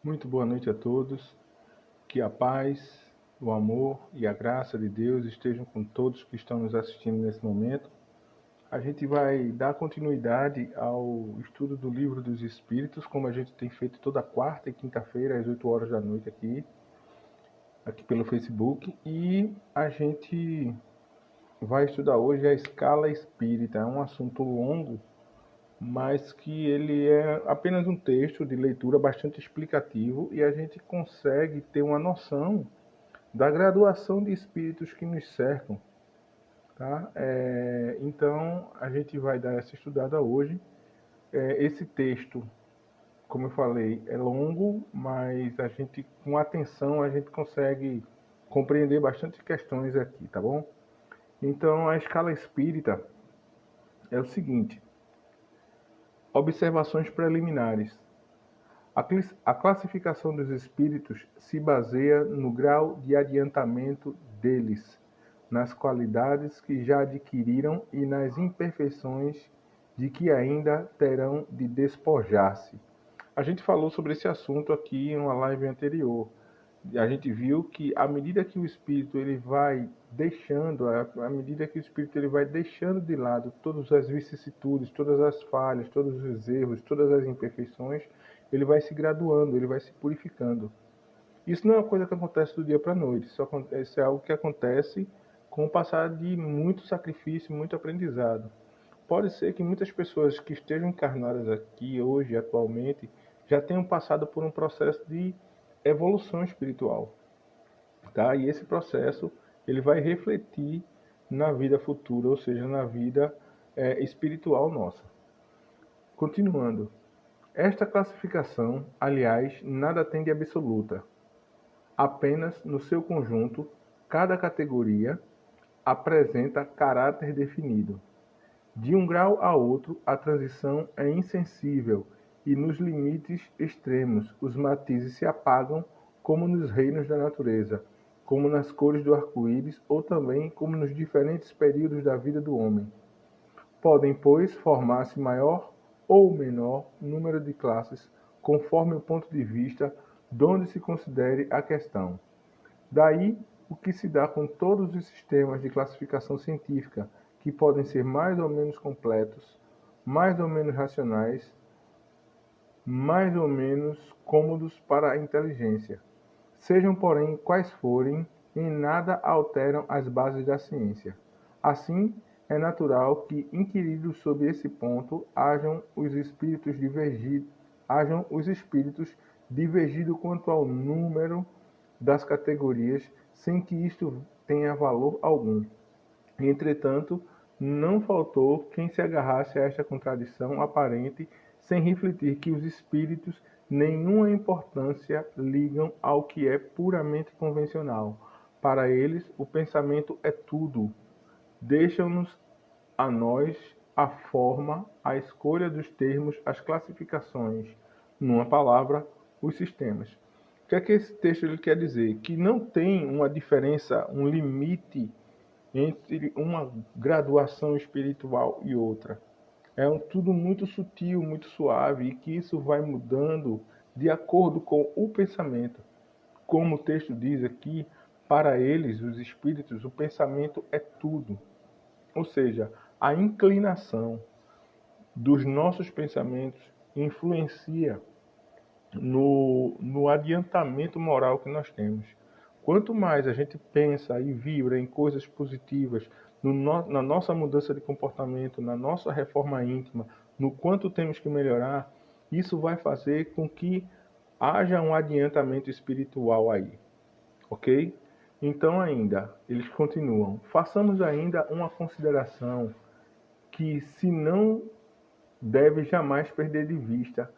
Muito boa noite a todos. Que a paz, o amor e a graça de Deus estejam com todos que estão nos assistindo nesse momento. A gente vai dar continuidade ao estudo do Livro dos Espíritos, como a gente tem feito toda quarta e quinta-feira, às 8 horas da noite aqui pelo Facebook. E a gente vai estudar hoje a escala espírita. É um assunto longo, mas que ele é apenas um texto de leitura bastante explicativo e a gente consegue ter uma noção da graduação de espíritos que nos cercam, tá? Então a gente vai dar essa estudada hoje. Esse texto, como eu falei, é longo, mas a gente, com atenção, a gente consegue compreender bastante questões aqui, tá bom? Então a escala espírita é o seguinte: observações preliminares. A classificação dos espíritos se baseia no grau de adiantamento deles, nas qualidades que já adquiriram e nas imperfeições de que ainda terão de despojar-se. A gente falou sobre esse assunto aqui em uma live anterior. A gente viu que à medida que o espírito ele vai deixando, à medida que o espírito ele vai deixando de lado todas as vicissitudes, todas as falhas, todos os erros, todas as imperfeições, ele vai se graduando, ele vai se purificando. Isso não é uma coisa que acontece do dia para a noite, isso é algo que acontece com o passar de muito sacrifício, muito aprendizado. Pode ser que muitas pessoas que estejam encarnadas aqui hoje, atualmente, já tenham passado por um processo de evolução espiritual, tá? E esse processo ele vai refletir na vida futura, ou seja, na vida espiritual nossa. Continuando, esta classificação, aliás, nada tem de absoluta. Apenas no seu conjunto, cada categoria apresenta caráter definido. De um grau a outro, a transição é insensível e nos limites extremos os matizes se apagam, como nos reinos da natureza, como nas cores do arco-íris ou também como nos diferentes períodos da vida do homem. Podem, pois, formar-se maior ou menor número de classes, conforme o ponto de vista donde se considere a questão. Daí o que se dá com todos os sistemas de classificação científica, que podem ser mais ou menos completos, mais ou menos racionais, mais ou menos cômodos para a inteligência. Sejam, porém, quais forem, em nada alteram as bases da ciência. Assim, é natural que, inquiridos sobre esse ponto, hajam os espíritos divergido quanto ao número das categorias, sem que isto tenha valor algum. Entretanto, não faltou quem se agarrasse a esta contradição aparente, sem refletir que os espíritos nenhuma importância ligam ao que é puramente convencional. Para eles, o pensamento é tudo. Deixam-nos a nós a forma, a escolha dos termos, as classificações, numa palavra, os sistemas. O que é que esse texto ele quer dizer? Que não tem uma diferença, um limite entre uma graduação espiritual e outra. Tudo muito sutil, muito suave, e que isso vai mudando de acordo com o pensamento. Como o texto diz aqui, para eles, os espíritos, o pensamento é tudo. Ou seja, a inclinação dos nossos pensamentos influencia no adiantamento moral que nós temos. Quanto mais a gente pensa e vibra em coisas positivas, na nossa mudança de comportamento, na nossa reforma íntima, no quanto temos que melhorar, isso vai fazer com que haja um adiantamento espiritual aí, ok? Então ainda, eles continuam, façamos ainda uma consideração que se não deve jamais perder de vista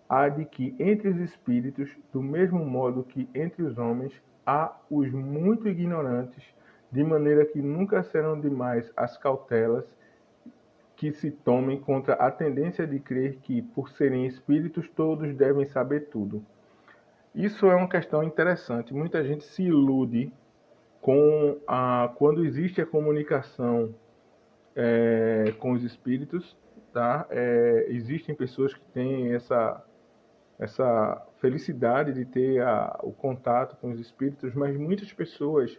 a de que entre os espíritos, do mesmo modo que entre os homens, há os muito ignorantes, de maneira que nunca serão demais as cautelas que se tomem contra a tendência de crer que, por serem espíritos, todos devem saber tudo. Isso é uma questão interessante. Muita gente se ilude quando existe a comunicação com os espíritos, tá? Existem pessoas que têm essa felicidade de ter o contato com os espíritos, mas muitas pessoas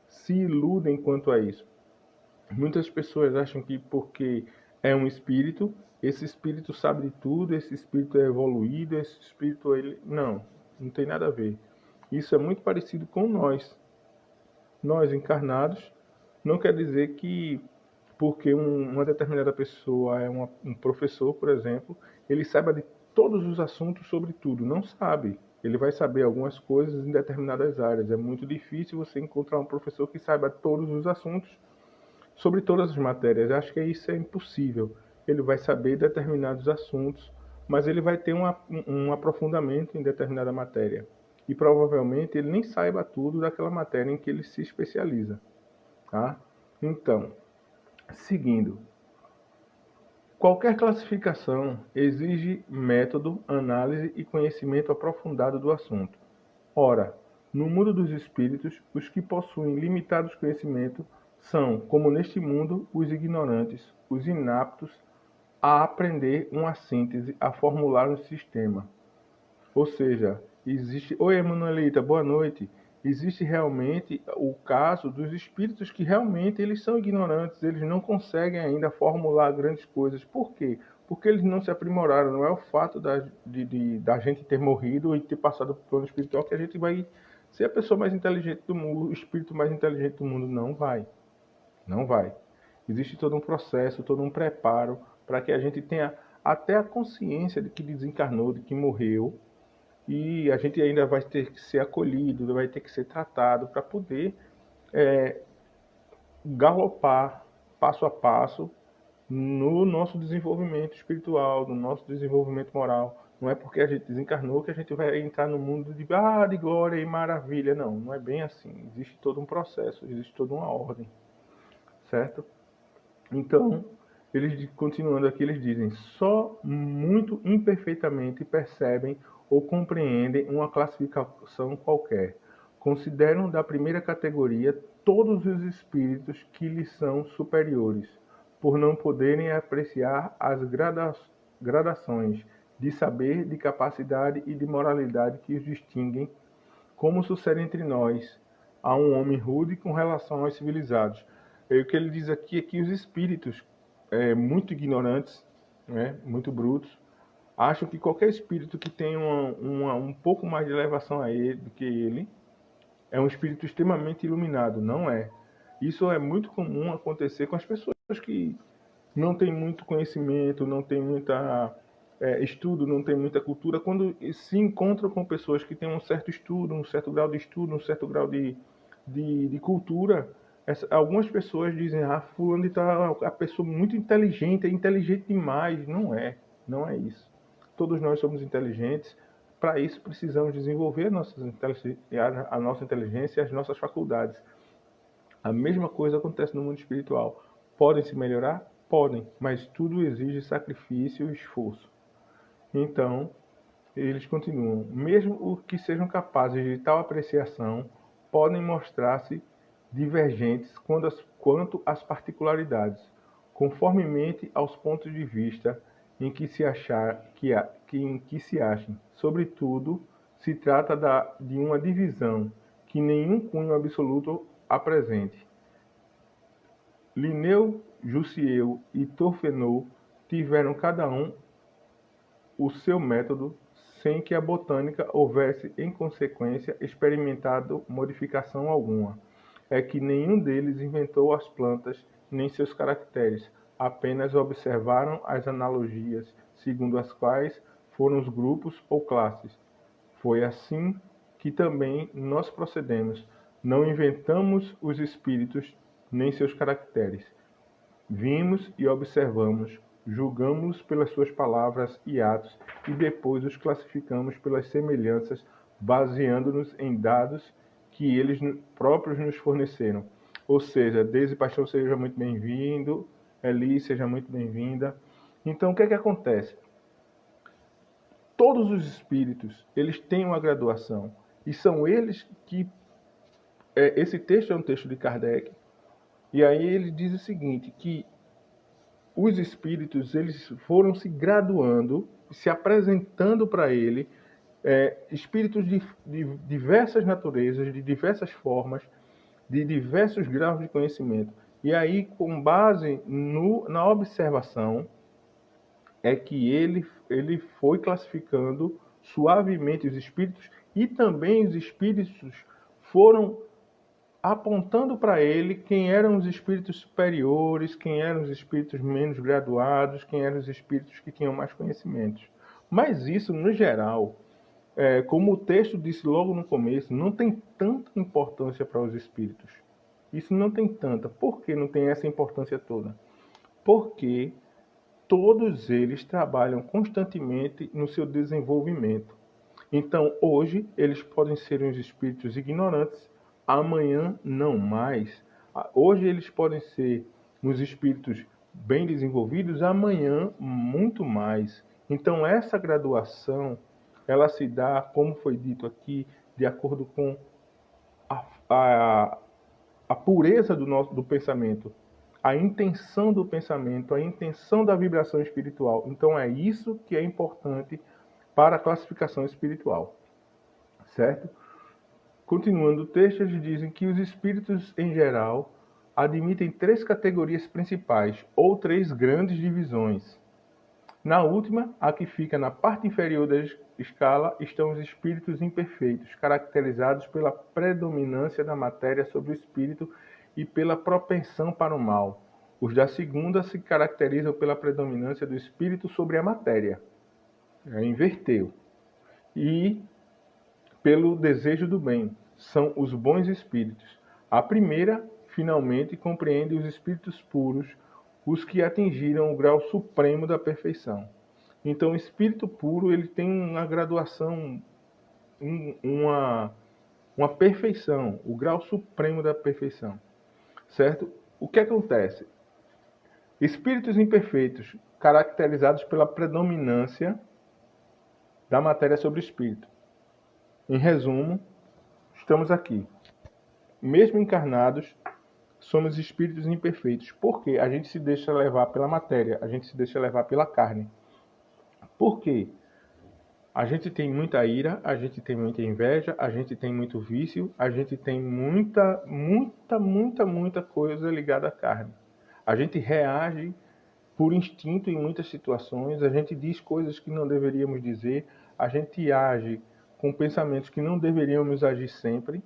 se iludem quanto a isso. Muitas pessoas acham que porque é um espírito, esse espírito sabe de tudo, esse espírito é evoluído, esse espírito ele não tem nada a ver. Isso é muito parecido com nós encarnados. Não quer dizer que porque uma determinada pessoa é um professor, por exemplo, ele saiba de todos os assuntos sobre tudo. Não sabe. Ele vai saber algumas coisas em determinadas áreas. É muito difícil você encontrar um professor que saiba todos os assuntos sobre todas as matérias. Acho que isso é impossível. Ele vai saber determinados assuntos, mas ele vai ter um aprofundamento em determinada matéria. E provavelmente ele nem saiba tudo daquela matéria em que ele se especializa. Tá? Então, seguindo, qualquer classificação exige método, análise e conhecimento aprofundado do assunto. Ora, no mundo dos espíritos, os que possuem limitados conhecimentos são, como neste mundo, os ignorantes, os inaptos a aprender uma síntese, a formular um sistema. Ou seja, existe... Oi, Emanuelita, boa noite. Existe realmente o caso dos espíritos que realmente eles são ignorantes, eles não conseguem ainda formular grandes coisas. Por quê? Porque eles não se aprimoraram. Não é o fato da gente ter morrido e ter passado por plano espiritual que a gente vai ser a pessoa mais inteligente do mundo, o espírito mais inteligente do mundo. Não vai. Não vai. Existe todo um processo, todo um preparo para que a gente tenha até a consciência de que desencarnou, de que morreu, e a gente ainda vai ter que ser acolhido, vai ter que ser tratado para poder galopar passo a passo no nosso desenvolvimento espiritual, no nosso desenvolvimento moral. Não é porque a gente desencarnou que a gente vai entrar no mundo de glória e maravilha. Não, não é bem assim. Existe todo um processo, existe toda uma ordem, certo? Então, eles continuando aqui, eles dizem: só muito imperfeitamente percebem ou compreendem uma classificação qualquer. Consideram da primeira categoria todos os espíritos que lhes são superiores, por não poderem apreciar as gradações de saber, de capacidade e de moralidade que os distinguem, como sucede entre nós, a um homem rude com relação aos civilizados. E o que ele diz aqui é que os espíritos muito ignorantes, né, muito brutos, acham que qualquer espírito que tem um pouco mais de elevação a ele, do que ele é um espírito extremamente iluminado. Não é. Isso é muito comum acontecer com as pessoas que não têm muito conhecimento, não têm muita estudo, não têm muita cultura, quando se encontram com pessoas que têm um certo estudo, um certo grau de estudo, um certo grau de cultura, algumas pessoas dizem: ah, fulano está a pessoa muito inteligente, é inteligente demais. Não é, não é isso. Todos nós somos inteligentes. Para isso precisamos desenvolver a nossa inteligência e as nossas faculdades. A mesma coisa acontece no mundo espiritual. Podem se melhorar? Podem, mas tudo exige sacrifício e esforço. Então, eles continuam: mesmo os que sejam capazes de tal apreciação podem mostrar-se divergentes quanto às particularidades, conformemente aos pontos de vista em que se achem. Sobretudo, se trata de uma divisão que nenhum cunho absoluto apresente. Linneu, Jussieu e Torfenot tiveram cada um o seu método, sem que a botânica houvesse, em consequência, experimentado modificação alguma. É que nenhum deles inventou as plantas nem seus caracteres, apenas observaram as analogias, segundo as quais foram os grupos ou classes. Foi assim que também nós procedemos. Não inventamos os espíritos nem seus caracteres. Vimos e observamos, julgamos-los pelas suas palavras e atos e depois os classificamos pelas semelhanças, baseando-nos em dados que eles próprios nos forneceram. Ou seja, Deise Paixão, seja muito bem-vindo, Eli, seja muito bem-vinda. Então, o que é que acontece? Todos os espíritos, eles têm uma graduação e são eles que... esse texto é um texto de Kardec, e aí ele diz o seguinte, que os espíritos eles foram se graduando, se apresentando para ele espíritos de diversas naturezas, de diversas formas, de diversos graus de conhecimento. E aí, com base na observação, é que ele foi classificando suavemente os espíritos, e também os espíritos foram apontando para ele quem eram os espíritos superiores, quem eram os espíritos menos graduados, quem eram os espíritos que tinham mais conhecimentos. Mas isso, no geral, como o texto disse logo no começo, não tem tanta importância para os espíritos. Isso não tem tanta. Por que não tem essa importância toda? Porque todos eles trabalham constantemente no seu desenvolvimento. Então, hoje, eles podem ser uns espíritos ignorantes, amanhã não mais. Hoje, eles podem ser uns espíritos bem desenvolvidos, amanhã muito mais. Então, essa graduação, ela se dá, como foi dito aqui, de acordo com a, a, a pureza do pensamento, a intenção do pensamento, a intenção da vibração espiritual. Então, é isso que é importante para a classificação espiritual, certo? Continuando o texto, eles dizem que os espíritos, em geral, admitem três categorias principais, ou três grandes divisões. Na última, a que fica na parte inferior da escala, estão os espíritos imperfeitos, caracterizados pela predominância da matéria sobre o espírito e pela propensão para o mal. Os da segunda se caracterizam pela predominância do espírito sobre a matéria. Inverteu. E pelo desejo do bem, são os bons espíritos. A primeira, finalmente, compreende os espíritos puros, os que atingiram o grau supremo da perfeição. Então, o espírito puro, ele tem uma graduação, uma perfeição, o grau supremo da perfeição, certo? O que acontece? Espíritos imperfeitos, caracterizados pela predominância da matéria sobre o espírito. Em resumo, estamos aqui. Mesmo encarnados, somos espíritos imperfeitos. Porque a gente se deixa levar pela matéria, a gente se deixa levar pela carne. Por quê? A gente tem muita ira, a gente tem muita inveja, a gente tem muito vício, a gente tem muita coisa ligada à carne. A gente reage por instinto em muitas situações, a gente diz coisas que não deveríamos dizer, a gente age com pensamentos que não deveríamos agir sempre.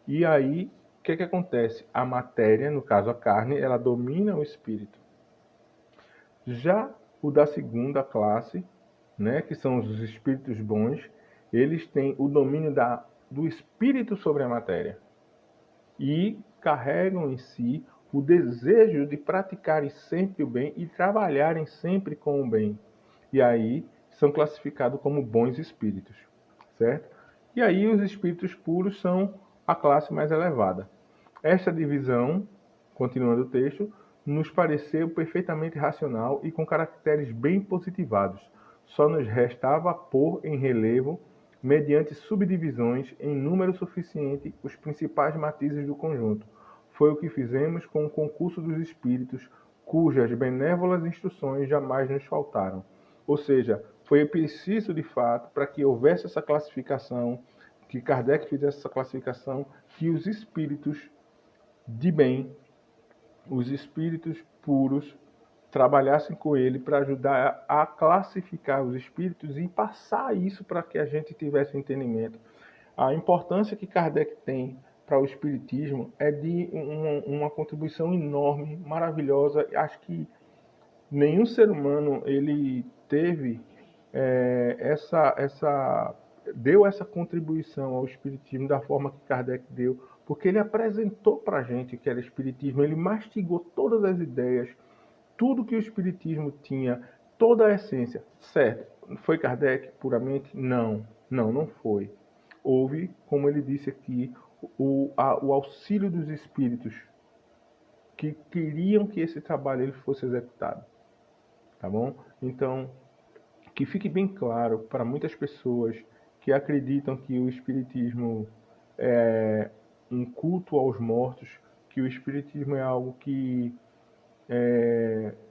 E aí, o que acontece? A matéria, no caso a carne, ela domina o espírito. Já o da segunda classe, né, que são os espíritos bons, eles têm o domínio do espírito sobre a matéria. E carregam em si o desejo de praticarem sempre o bem e trabalharem sempre com o bem. E aí são classificados como bons espíritos, certo? E aí os espíritos puros são a classe mais elevada. Esta divisão, continuando o texto, nos pareceu perfeitamente racional e com caracteres bem positivados. Só nos restava pôr em relevo, mediante subdivisões em número suficiente, os principais matizes do conjunto. Foi o que fizemos com o concurso dos espíritos, cujas benévolas instruções jamais nos faltaram. Ou seja, foi preciso, de fato, para que houvesse essa classificação, que Kardec fizesse essa classificação, que os espíritos de bem, os espíritos puros, trabalhassem com ele para ajudar a classificar os espíritos e passar isso para que a gente tivesse entendimento. A importância que Kardec tem para o espiritismo é de uma contribuição enorme, maravilhosa. Acho que nenhum ser humano ele teve deu essa contribuição ao espiritismo da forma que Kardec deu, porque ele apresentou para a gente o que era espiritismo, ele mastigou todas as ideias, tudo que o espiritismo tinha, toda a essência. Certo, foi Kardec puramente? Não foi. Houve, como ele disse aqui, o auxílio dos espíritos que queriam que esse trabalho ele fosse executado. Tá bom? Então, que fique bem claro para muitas pessoas que acreditam que o espiritismo é um culto aos mortos, que o espiritismo é algo que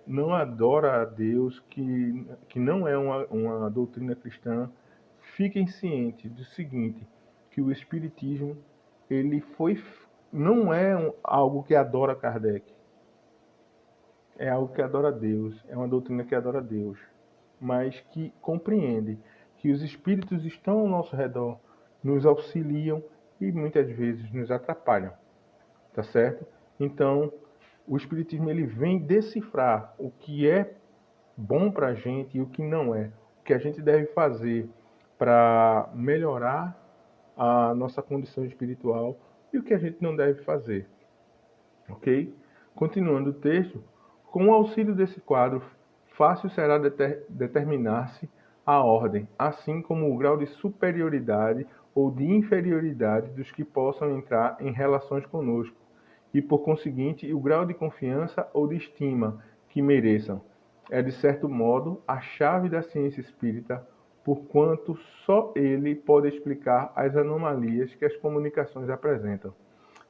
não adora a Deus, que não é uma doutrina cristã, fiquem cientes do seguinte, que o Espiritismo não é algo que adora Kardec, é algo que adora Deus, é uma doutrina que adora Deus, mas que compreende que os espíritos estão ao nosso redor, nos auxiliam e muitas vezes nos atrapalham, tá certo? Então, o Espiritismo ele vem decifrar o que é bom para a gente e o que não é. O que a gente deve fazer para melhorar a nossa condição espiritual e o que a gente não deve fazer. Ok? Continuando o texto, com o auxílio desse quadro, fácil será determinar-se a ordem, assim como o grau de superioridade ou de inferioridade dos que possam entrar em relações conosco, e por conseguinte o grau de confiança ou de estima que mereçam. É de certo modo a chave da ciência espírita, porquanto só ele pode explicar as anomalias que as comunicações apresentam,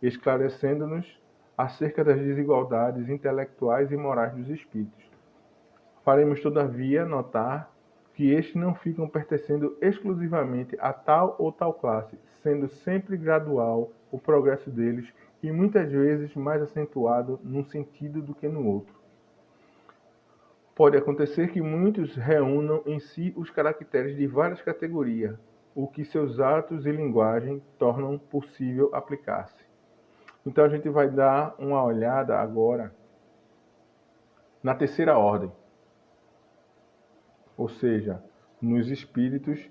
esclarecendo-nos acerca das desigualdades intelectuais e morais dos espíritos. Faremos, todavia, notar que estes não ficam pertencendo exclusivamente a tal ou tal classe, sendo sempre gradual o progresso deles e muitas vezes mais acentuado num sentido do que no outro. Pode acontecer que muitos reúnam em si os caracteres de várias categorias, o que seus atos e linguagem tornam possível aplicar-se. Então a gente vai dar uma olhada agora na terceira ordem, ou seja, nos espíritos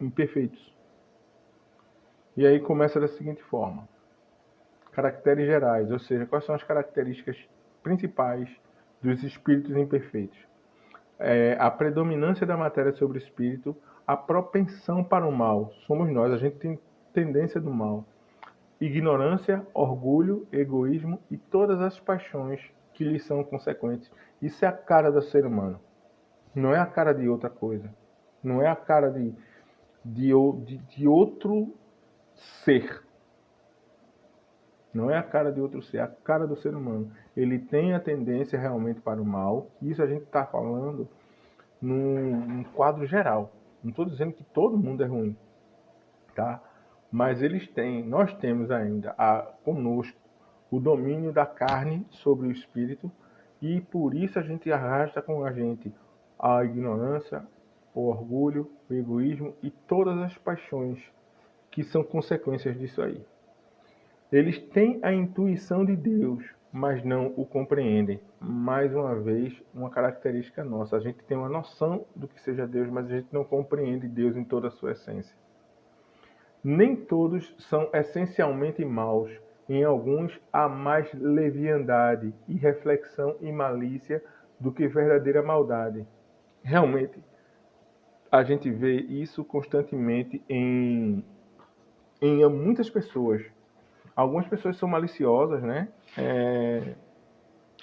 imperfeitos. E aí começa da seguinte forma: caracteres gerais, ou seja, quais são as características principais dos espíritos imperfeitos? A predominância da matéria sobre o espírito, a propensão para o mal, somos nós, a gente tem tendência do mal. Ignorância, orgulho, egoísmo e todas as paixões que lhes são consequentes. Isso é a cara do ser humano. Não é a cara de outra coisa. Não é a cara de outro ser. Não é a cara de outro ser, é a cara do ser humano. Ele tem a tendência realmente para o mal. Isso a gente está falando num quadro geral. Não estou dizendo que todo mundo é ruim, tá? Mas nós temos ainda conosco o domínio da carne sobre o espírito e por isso a gente arrasta com a gente a ignorância, o orgulho, o egoísmo e todas as paixões que são consequências disso aí. Eles têm a intuição de Deus, mas não o compreendem. Mais uma vez, uma característica nossa. A gente tem uma noção do que seja Deus, mas a gente não compreende Deus em toda a sua essência. Nem todos são essencialmente maus. Em alguns há mais leviandade, irreflexão e malícia do que verdadeira maldade. Realmente, a gente vê isso constantemente em muitas pessoas. Algumas pessoas são maliciosas, né?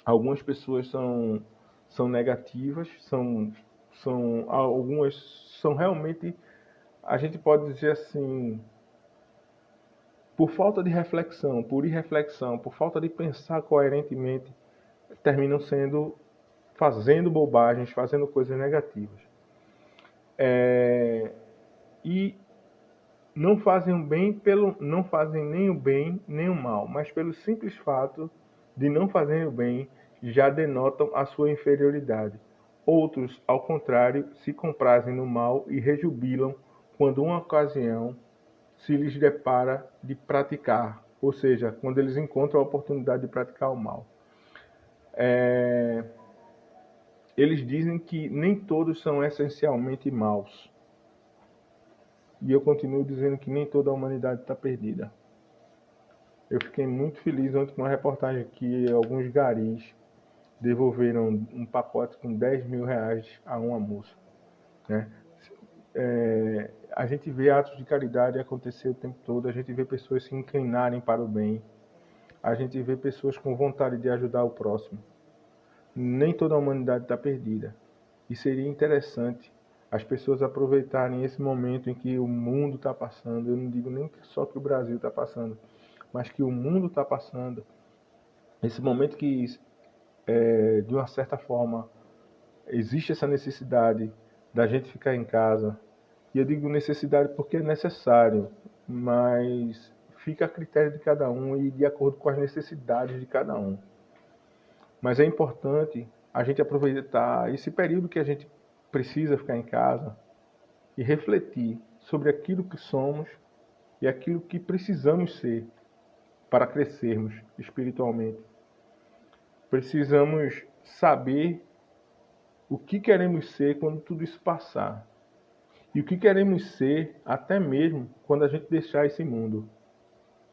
Algumas pessoas são negativas, algumas são realmente, a gente pode dizer assim, por falta de reflexão, por irreflexão, por falta de pensar coerentemente, terminam fazendo bobagens, fazendo coisas negativas. E não fazem não fazem nem o bem nem o mal, mas pelo simples fato de não fazerem o bem, já denotam a sua inferioridade. Outros, ao contrário, se comprazem no mal e rejubilam quando uma ocasião se lhes depara de praticar, ou seja, quando eles encontram a oportunidade de praticar o mal. Eles dizem que nem todos são essencialmente maus. E eu continuo dizendo que nem toda a humanidade está perdida. Eu fiquei muito feliz ontem com uma reportagem que alguns garis devolveram um pacote com 10 mil reais a uma moça, né? A gente vê atos de caridade acontecer o tempo todo, a gente vê pessoas se inclinarem para o bem, a gente vê pessoas com vontade de ajudar o próximo. Nem toda a humanidade está perdida. E seria interessante as pessoas aproveitarem esse momento em que o mundo está passando, eu não digo nem só que o Brasil está passando, mas que o mundo está passando, Esse momento que, de uma certa forma, existe essa necessidade da gente ficar em casa. E eu digo necessidade porque é necessário, mas fica a critério de cada um e de acordo com as necessidades de cada um. Mas é importante a gente aproveitar esse período que a gente precisa ficar em casa e refletir sobre aquilo que somos e aquilo que precisamos ser para crescermos espiritualmente. Precisamos saber o que queremos ser quando tudo isso passar. E o que queremos ser até mesmo quando a gente deixar esse mundo.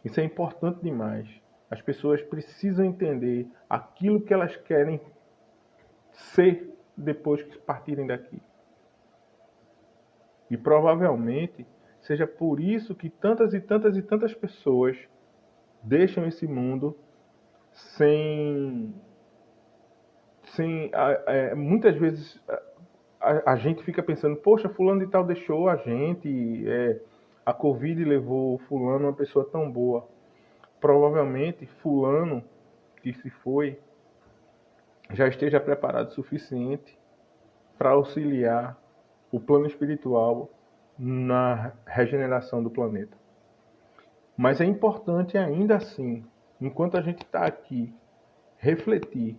Isso é importante demais. As pessoas precisam entender aquilo que elas querem ser depois que partirem daqui. E provavelmente seja por isso que tantas e tantas e tantas pessoas deixam esse mundo sem muitas vezes a gente fica pensando, poxa, fulano de tal deixou a gente, a Covid levou fulano, uma pessoa tão boa. Provavelmente fulano que se foi já esteja preparado o suficiente para auxiliar o plano espiritual na regeneração do planeta. Mas é importante ainda assim, enquanto a gente está aqui, refletir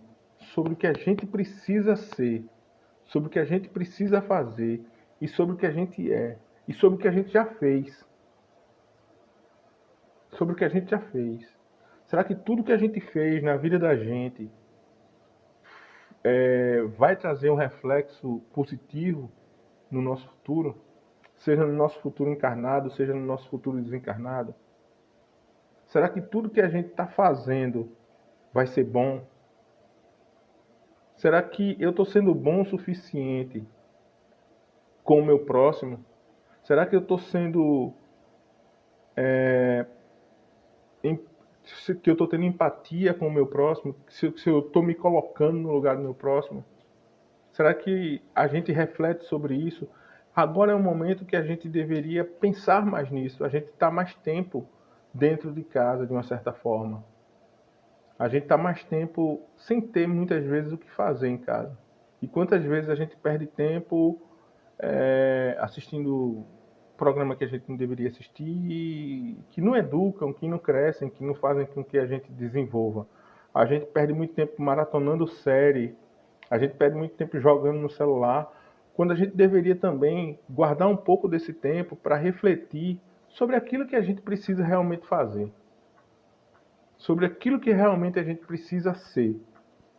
sobre o que a gente precisa ser, sobre o que a gente precisa fazer e sobre o que a gente é e sobre o que a gente já fez. Sobre o que a gente já fez. Será que tudo que a gente fez na vida da gente vai trazer um reflexo positivo no nosso futuro? Seja no nosso futuro encarnado, seja no nosso futuro desencarnado? Será que tudo que a gente está fazendo vai ser bom? Será que eu estou sendo bom o suficiente com o meu próximo? Será que eu estou sendo que eu estou tendo empatia com o meu próximo? Se eu estou me colocando no lugar do meu próximo? Será que a gente reflete sobre isso? Agora é o momento que a gente deveria pensar mais nisso. A gente está mais tempo dentro de casa, de uma certa forma. A gente está mais tempo sem ter muitas vezes o que fazer em casa. E quantas vezes a gente perde tempo assistindo programa que a gente não deveria assistir, que não educam, que não crescem, que não fazem com que a gente desenvolva. A gente perde muito tempo maratonando série, a gente perde muito tempo jogando no celular, quando a gente deveria também guardar um pouco desse tempo para refletir sobre aquilo que a gente precisa realmente fazer. Sobre aquilo que realmente a gente precisa ser,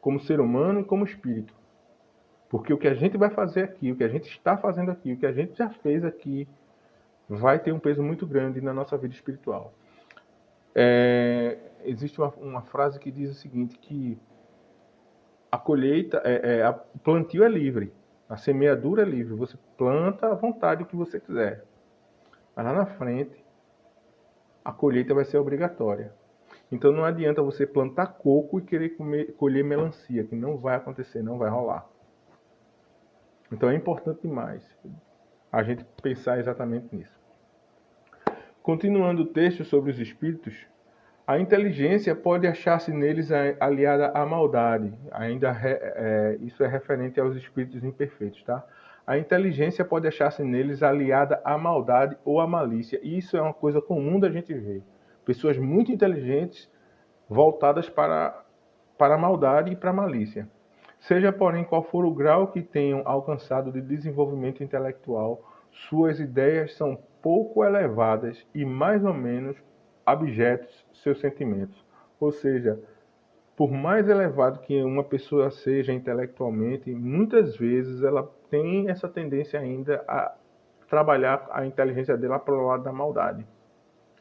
como ser humano e como espírito. Porque o que a gente vai fazer aqui, o que a gente está fazendo aqui, o que a gente já fez aqui, vai ter um peso muito grande na nossa vida espiritual. Existe uma frase que diz o seguinte, que a colheita, o plantio é livre, a semeadura é livre, você planta à vontade o que você quiser. Mas lá na frente, a colheita vai ser obrigatória. Então não adianta você plantar coco e querer colher melancia, que não vai acontecer, não vai rolar. Então é importante demais a gente pensar exatamente nisso. Continuando o texto sobre os espíritos, a inteligência pode achar-se neles aliada à maldade. Isso é referente aos espíritos imperfeitos, tá? A inteligência pode achar-se neles aliada à maldade ou à malícia. E isso é uma coisa comum da gente ver. Pessoas muito inteligentes voltadas para a maldade e para a malícia. Seja, porém, qual for o grau que tenham alcançado de desenvolvimento intelectual, suas ideias são pouco elevadas e mais ou menos abjetos seus sentimentos. Ou seja, por mais elevado que uma pessoa seja intelectualmente, muitas vezes ela tem essa tendência ainda a trabalhar a inteligência dela para o lado da maldade.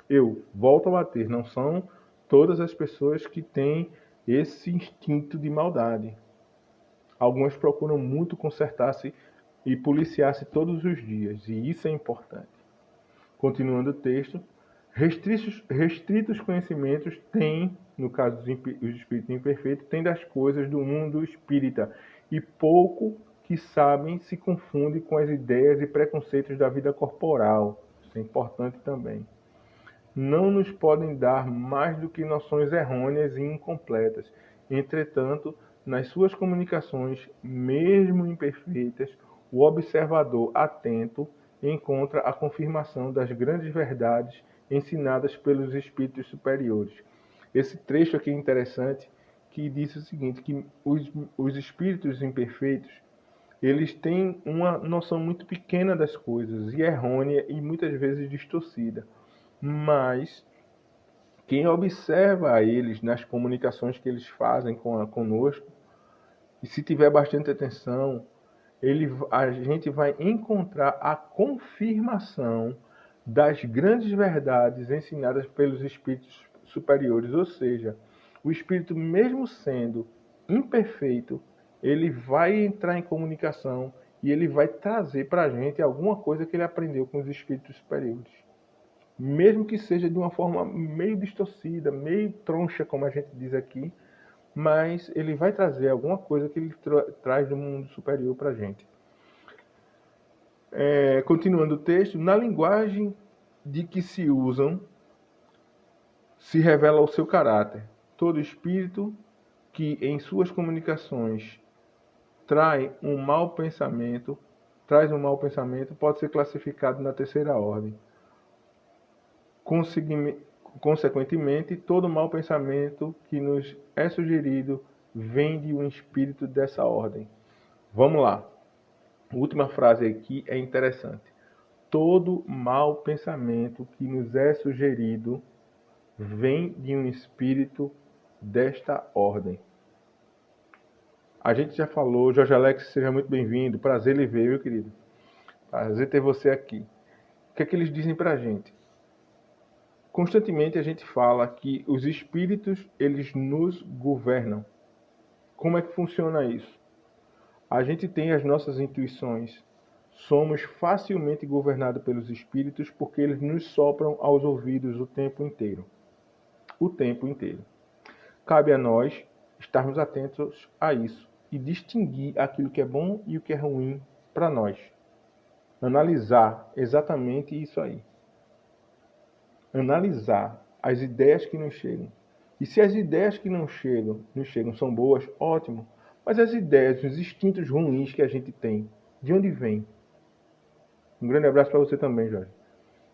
Eu volto a bater, não são todas as pessoas que têm esse instinto de maldade. Algumas procuram muito consertar-se e policiar-se todos os dias, e isso é importante. Continuando o texto, restritos conhecimentos têm, no caso dos espíritos imperfeitos, têm das coisas do mundo espírita, e pouco que sabem se confunde com as ideias e preconceitos da vida corporal. Isso é importante também. não nos podem dar mais do que noções errôneas e incompletas. Entretanto, nas suas comunicações, mesmo imperfeitas, o observador atento encontra a confirmação das grandes verdades ensinadas pelos espíritos superiores. Esse trecho aqui é interessante, que diz o seguinte, que os espíritos imperfeitos, eles têm uma noção muito pequena das coisas, e errônea e muitas vezes distorcida. Mas quem observa eles nas comunicações que eles fazem conosco, e se tiver bastante atenção, a gente vai encontrar a confirmação das grandes verdades ensinadas pelos espíritos superiores. Ou seja, o espírito, mesmo sendo imperfeito, ele vai entrar em comunicação e ele vai trazer para a gente alguma coisa que ele aprendeu com os espíritos superiores. Mesmo que seja de uma forma meio distorcida, meio troncha, como a gente diz aqui, mas ele vai trazer alguma coisa que ele traz do mundo superior para a gente. Continuando o texto, na linguagem de que se usam, se revela o seu caráter. Todo espírito que em suas comunicações traz um mau pensamento, pode ser classificado na terceira ordem. Consequentemente, todo mau pensamento que nos é sugerido vem de um espírito dessa ordem. Vamos lá. A última frase aqui é interessante. Todo mau pensamento que nos é sugerido vem de um espírito desta ordem. A gente já falou, Jorge Alex, seja muito bem-vindo. Prazer lhe ver, meu querido. Prazer ter você aqui. O que é que eles dizem pra gente? Constantemente a gente fala que os espíritos, eles nos governam. Como é que funciona isso? A gente tem as nossas intuições. Somos facilmente governados pelos espíritos porque eles nos sopram aos ouvidos o tempo inteiro. O tempo inteiro. Cabe a nós estarmos atentos a isso e distinguir aquilo que é bom e o que é ruim para nós. Analisar exatamente isso aí. Analisar as ideias que nos chegam. E se as ideias que nos chegam são boas, ótimo. Mas as ideias, os instintos ruins que a gente tem, de onde vem? Um grande abraço para você também, Jorge.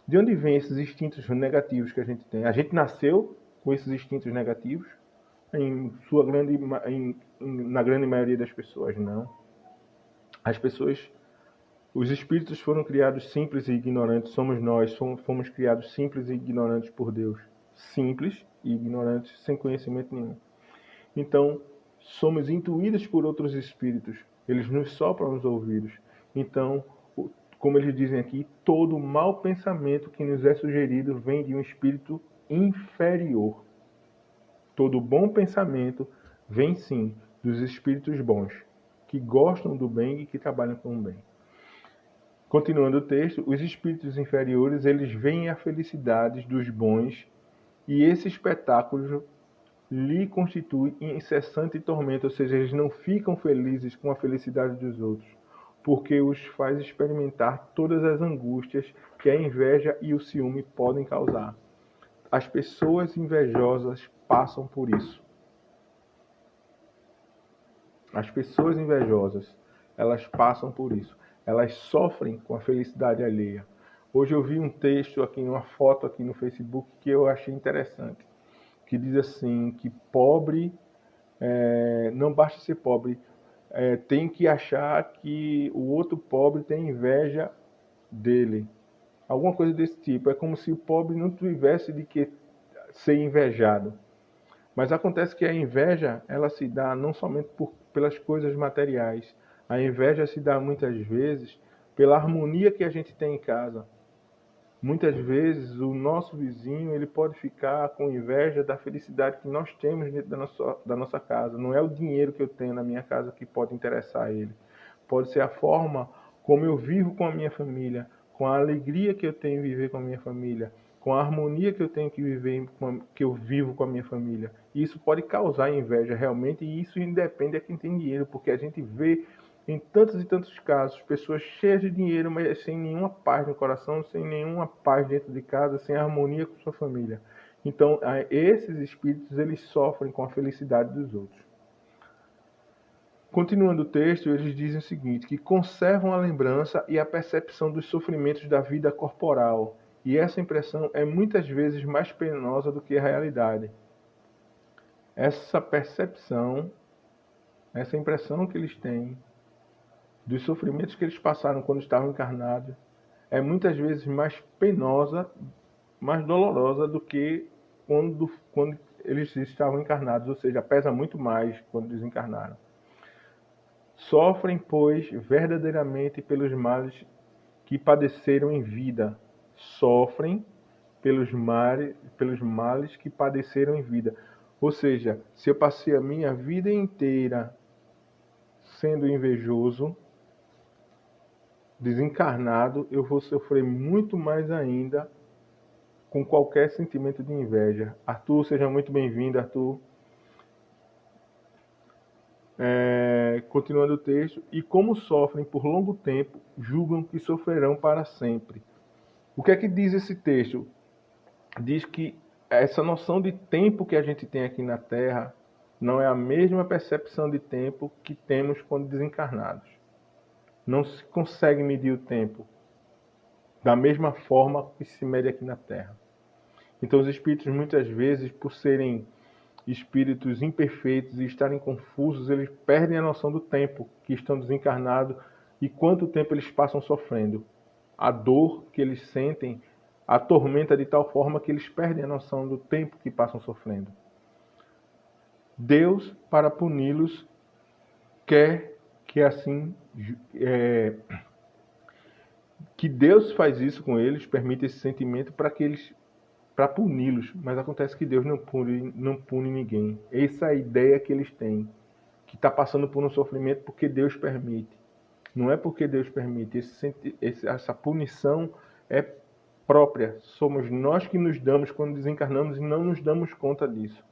De onde vem esses instintos negativos que a gente tem? A gente nasceu com esses instintos negativos? Na grande maioria das pessoas, não. As pessoas, os espíritos foram criados simples e ignorantes. Somos nós, fomos criados simples e ignorantes por Deus. Simples e ignorantes, sem conhecimento nenhum. Então, somos intuídos por outros espíritos. Eles nos sopram nos ouvidos. Então, como eles dizem aqui, todo mau pensamento que nos é sugerido vem de um espírito inferior. Todo bom pensamento vem sim dos espíritos bons, que gostam do bem e que trabalham com o bem. Continuando o texto, os espíritos inferiores, eles veem a felicidade dos bons e esse espetáculo lhe constitui incessante tormento, ou seja, eles não ficam felizes com a felicidade dos outros, porque os faz experimentar todas as angústias que a inveja e o ciúme podem causar. As pessoas invejosas passam por isso. As pessoas invejosas, elas passam por isso. Elas sofrem com a felicidade alheia. Hoje eu vi um texto aqui, uma foto aqui no Facebook que eu achei interessante, que diz assim, que pobre, não basta ser pobre, tem que achar que o outro pobre tem inveja dele. Alguma coisa desse tipo. É como se o pobre não tivesse de que ser invejado. Mas acontece que a inveja, ela se dá não somente pelas coisas materiais. A inveja se dá muitas vezes pela harmonia que a gente tem em casa. Muitas vezes o nosso vizinho, ele pode ficar com inveja da felicidade que nós temos dentro da nossa casa. Não é o dinheiro que eu tenho na minha casa que pode interessar a ele. Pode ser a forma como eu vivo com a minha família, com a alegria que eu tenho em viver com a minha família, com a harmonia que eu tenho que viver, que eu vivo com a minha família. E isso pode causar inveja realmente, e isso independe de quem tem dinheiro, porque a gente vê em tantos e tantos casos, pessoas cheias de dinheiro, mas sem nenhuma paz no coração, sem nenhuma paz dentro de casa, sem harmonia com sua família. Então, esses espíritos, eles sofrem com a felicidade dos outros. Continuando o texto, eles dizem o seguinte, que conservam a lembrança e a percepção dos sofrimentos da vida corporal, e essa impressão é muitas vezes mais penosa do que a realidade. Essa percepção, essa impressão que eles têm dos sofrimentos que eles passaram quando estavam encarnados, é muitas vezes mais penosa, mais dolorosa do que quando eles estavam encarnados, ou seja, pesa muito mais quando desencarnaram. Sofrem, pois, verdadeiramente pelos males que padeceram em vida. Sofrem pelos males que padeceram em vida. Ou seja, se eu passei a minha vida inteira sendo invejoso, desencarnado, eu vou sofrer muito mais ainda com qualquer sentimento de inveja. Arthur, seja muito bem-vindo, Arthur. Continuando o texto, e como sofrem por longo tempo, julgam que sofrerão para sempre. O que é que diz esse texto? Diz que essa noção de tempo que a gente tem aqui na Terra não é a mesma percepção de tempo que temos quando desencarnados. Não se consegue medir o tempo da mesma forma que se mede aqui na Terra. Então os espíritos muitas vezes, por serem espíritos imperfeitos e estarem confusos, eles perdem a noção do tempo que estão desencarnados e quanto tempo eles passam sofrendo. A dor que eles sentem atormenta de tal forma que eles perdem a noção do tempo que passam sofrendo. Deus, para puni-los, quer que assim... que Deus faz isso com eles, permite esse sentimento para puni-los, mas acontece que Deus não pune ninguém. Essa é a ideia que eles têm, que está passando por um sofrimento porque Deus permite. Não é porque Deus permite. Essa punição é própria. Somos nós que nos damos quando desencarnamos e não nos damos conta disso.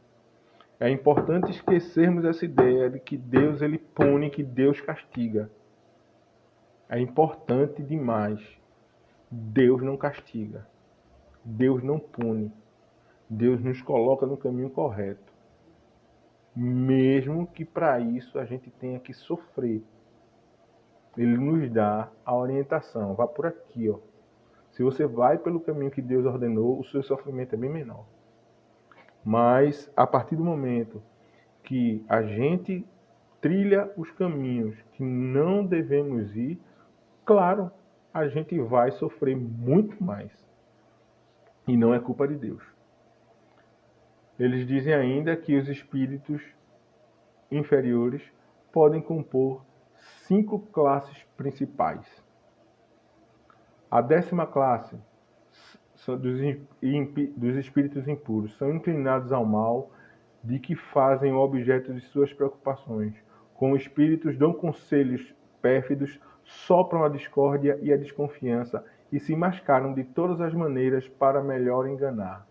É importante esquecermos essa ideia de que Deus ele pune, que Deus castiga. É importante demais. Deus não castiga. Deus não pune. Deus nos coloca no caminho correto. Mesmo que para isso a gente tenha que sofrer. Ele nos dá a orientação. Vá por aqui, ó. Se você vai pelo caminho que Deus ordenou, o seu sofrimento é bem menor. Mas, a partir do momento que a gente trilha os caminhos que não devemos ir, claro, a gente vai sofrer muito mais. E não é culpa de Deus. Eles dizem ainda que os espíritos inferiores podem compor 5 classes principais. A 10ª classe dos espíritos impuros são inclinados ao mal, de que fazem o objeto de suas preocupações. Com espíritos dão conselhos pérfidos, sopram a discórdia e a desconfiança e se mascaram de todas as maneiras para melhor enganar.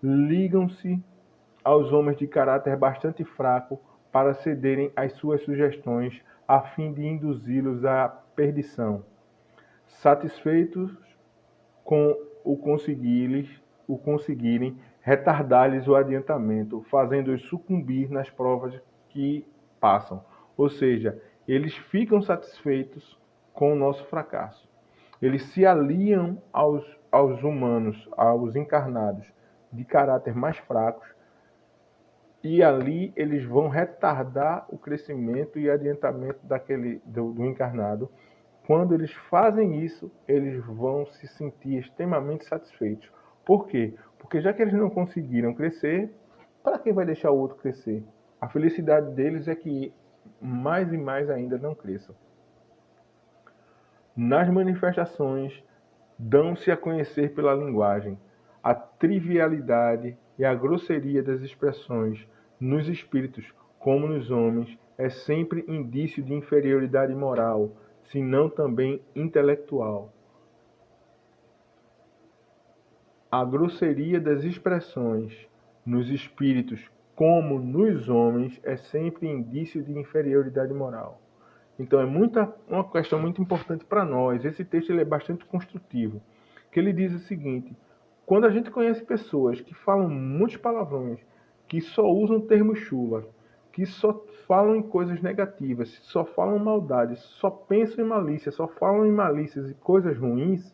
Ligam-se aos homens de caráter bastante fraco para cederem às suas sugestões a fim de induzi-los à perdição. Satisfeitos com o conseguirem, retardar-lhes o adiantamento, fazendo-os sucumbir nas provas que passam. Ou seja, eles ficam satisfeitos com o nosso fracasso. Eles se aliam aos humanos, aos encarnados de caráter mais fracos, e ali eles vão retardar o crescimento e adiantamento do encarnado. Quando eles fazem isso, eles vão se sentir extremamente satisfeitos. Por quê? Porque já que eles não conseguiram crescer, para quem vai deixar o outro crescer? A felicidade deles é que mais e mais ainda não cresçam. Nas manifestações, dão-se a conhecer pela linguagem. A trivialidade e a grosseria das expressões nos espíritos, como nos homens, é sempre indício de inferioridade moral, se não também intelectual. A grosseria das expressões nos espíritos, como nos homens, é sempre indício de inferioridade moral. Então é uma questão muito importante para nós. Esse texto ele é bastante construtivo, que ele diz o seguinte: quando a gente conhece pessoas que falam muitos palavrões, que só usam termos chulas, que só falam em coisas negativas, só falam maldades, só pensam em malícia, só falam em malícias e coisas ruins,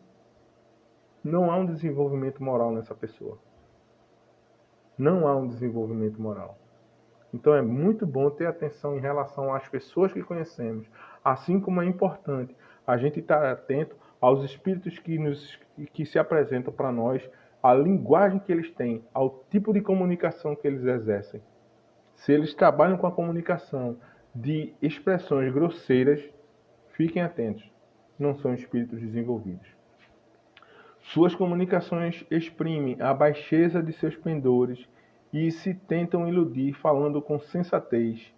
não há um desenvolvimento moral nessa pessoa. Não há um desenvolvimento moral. Então é muito bom ter atenção em relação às pessoas que conhecemos, assim como é importante a gente estar atento aos espíritos que se apresentam para nós, à linguagem que eles têm, ao tipo de comunicação que eles exercem. Se eles trabalham com a comunicação de expressões grosseiras, fiquem atentos, não são espíritos desenvolvidos. Suas comunicações exprimem a baixeza de seus pendores e se tentam iludir falando com sensatez.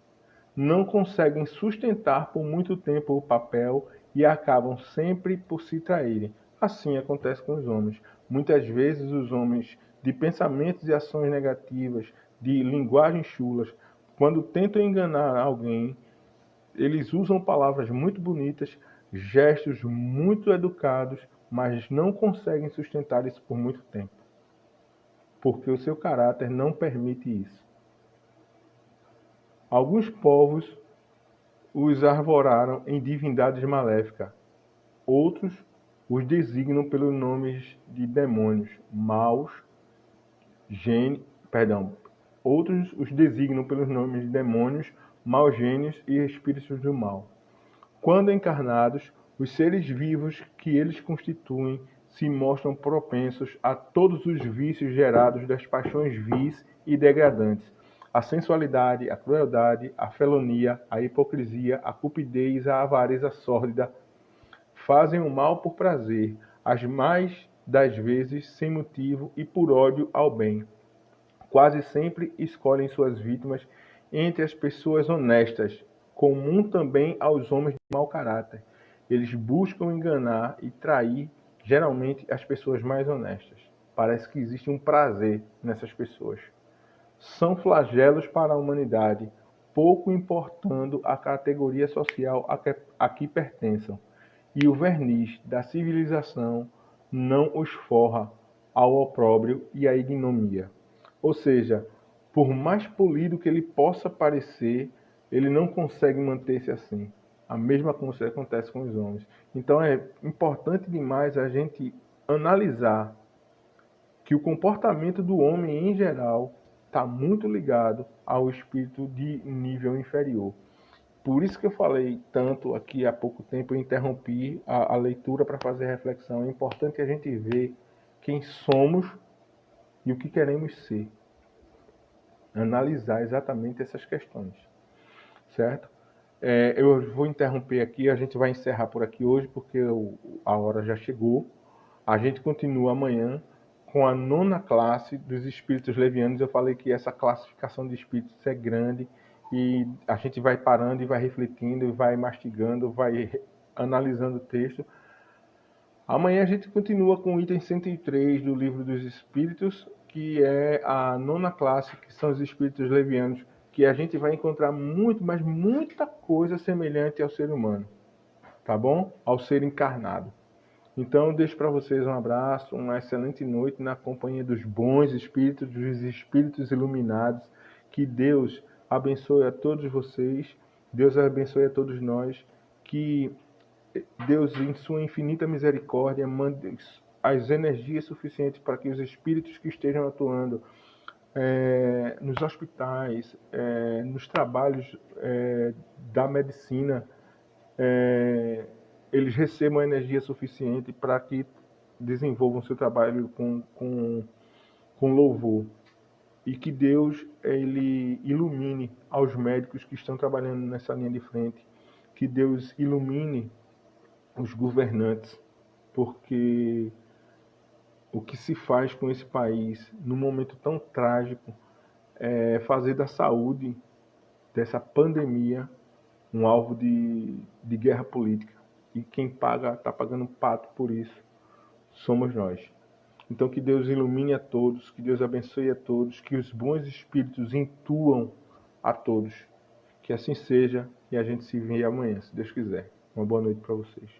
Não conseguem sustentar por muito tempo o papel e acabam sempre por se traírem. Assim acontece com os homens. Muitas vezes os homens de pensamentos e ações negativas, de linguagens chulas, quando tentam enganar alguém, eles usam palavras muito bonitas, gestos muito educados, mas não conseguem sustentar isso por muito tempo, porque o seu caráter não permite isso. Alguns povos os arvoraram em divindades maléficas, outros os designam pelos nomes de demônios maus, outros os designam pelos nomes de demônios, maus gênios e espíritos do mal. Quando encarnados, os seres vivos que eles constituem se mostram propensos a todos os vícios gerados das paixões vis e degradantes: a sensualidade, a crueldade, a felonia, a hipocrisia, a cupidez, a avareza sórdida. Fazem o mal por prazer, as mais das vezes sem motivo e por ódio ao bem. Quase sempre escolhem suas vítimas entre as pessoas honestas, comum também aos homens de mau caráter. Eles buscam enganar e trair, geralmente, as pessoas mais honestas. Parece que existe um prazer nessas pessoas. São flagelos para a humanidade, pouco importando a categoria social a que pertençam. E o verniz da civilização não os forra ao opróbrio e à ignomia. Ou seja, por mais polido que ele possa parecer, ele não consegue manter-se assim. A mesma coisa acontece com os homens. Então é importante demais a gente analisar que o comportamento do homem em geral está muito ligado ao espírito de nível inferior. Por isso que eu falei tanto aqui há pouco tempo, eu interrompi a leitura para fazer reflexão. É importante a gente ver quem somos e o que queremos ser. Analisar exatamente essas questões, certo? Eu vou interromper aqui, a gente vai encerrar por aqui hoje, porque a hora já chegou. A gente continua amanhã com a 9ª classe dos espíritos levianos. Eu falei que essa classificação de espíritos é grande e a gente vai parando e vai refletindo, vai mastigando, vai analisando o texto. Amanhã a gente continua com o item 103 do Livro dos Espíritos, que é a 9ª classe, que são os espíritos levianos, que a gente vai encontrar muito, mas muita coisa semelhante ao ser humano, tá bom? Ao ser encarnado. Então eu deixo para vocês um abraço, uma excelente noite na companhia dos bons espíritos, dos espíritos iluminados. Que Deus abençoe a todos vocês, Deus abençoe a todos nós, que Deus, em sua infinita misericórdia, mande as energias suficientes para que os espíritos que estejam atuando nos hospitais, nos trabalhos da medicina, eles recebam a energia suficiente para que desenvolvam seu trabalho com louvor. E que Deus ele ilumine aos médicos que estão trabalhando nessa linha de frente. Que Deus ilumine os governantes, porque o que se faz com esse país num momento tão trágico é fazer da saúde dessa pandemia um alvo de guerra política. E quem paga, está pagando pato por isso, somos nós. Então que Deus ilumine a todos, que Deus abençoe a todos, que os bons espíritos intuam a todos, Que assim seja e a gente se vê amanhã, se Deus quiser. Uma boa noite para vocês.